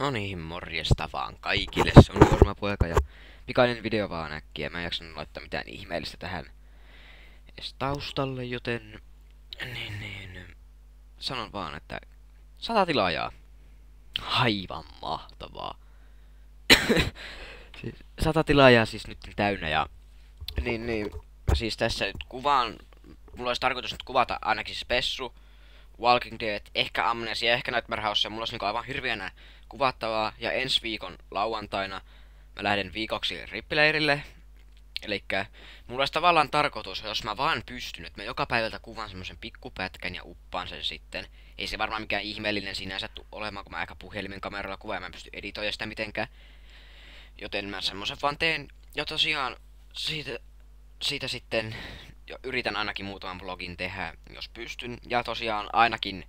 No niin, morjesta vaan kaikille. Se on Jorma Poika ja pikainen video vaan äkkiä. Mä en jaksanut laittaa mitään ihmeellistä tähän edes taustalle, joten sanon vaan, että 100 tilaajaa. Aivan mahtavaa. Siis 100 tilaajaa siis nyt täynnä ja mä siis tässä nyt kuvaan. Mulla olisi tarkoitus nyt kuvata ainakin Spessu, Walking Dead, ehkä Amnesia, ehkä Nightmare House. Mulla olisi niinku aivan hirveänä kuvattavaa. Ja ensi viikon lauantaina mä lähden viikoksi rippileirille. Elikkä mulla olisi tavallaan tarkoitus, jos mä vaan pystyn, että mä joka päivältä kuvaan semmosen pikkupätkän ja uppaan sen sitten. Ei se varmaan mikään ihmeellinen sinänsä olemaan, kun mä aika puhelimen kameralla kuvaan ja mä en pysty editoimaan sitä mitenkään. Joten mä semmosen vaan teen. Ja tosiaan siitä sitten yritän ainakin muutaman vlogin tehdä, jos pystyn. Ja tosiaan ainakin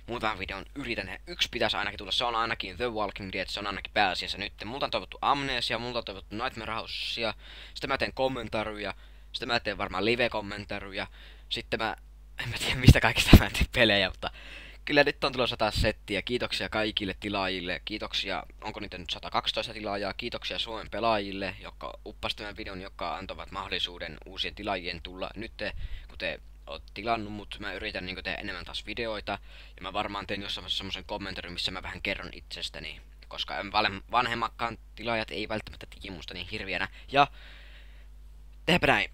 muutaman videon yritän. Yksi pitäisi ainakin tulla. Se on ainakin The Walking Dead. Se on ainakin pääasiassa nyt. Multa on toivottu Amnesia, multa on toivottu Nightmare Housea. Sitten mä teen kommentaruja. Sitten mä teen varmaan live-kommentaruja. Sitten en mä tiedä mistä kaikista mä teen pelejä, mutta kyllä nyt on tulossa taas settiä. Kiitoksia kaikille tilaajille. Kiitoksia, onko niitä nyt 112 tilaajaa. Kiitoksia Suomen pelaajille, jotka uppasivat tämän videon, jotka antavat mahdollisuuden uusien tilaajien tulla. Nyt kun te oot tilannut mut, mä yritän tehdä enemmän taas videoita. Ja mä varmaan teen jossain vaiheessa semmosen kommentarin, missä mä vähän kerron itsestäni. Koska vanhemmakkaan tilaajat ei välttämättä tiedä musta niin hirviänä. Ja tehdäpä näin.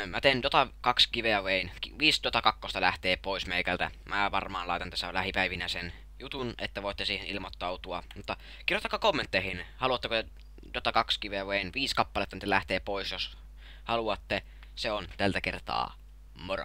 Mä teen Dota 2 giveawayn. 5 Dota 2 lähtee pois meikältä. Mä varmaan laitan tässä lähipäivinä sen jutun, että voitte siihen ilmoittautua. Mutta kirjoittakaa kommentteihin. Haluatteko Dota 2 giveawayn? 5 kappaletta lähtee pois, jos haluatte. Se on tältä kertaa. Moro!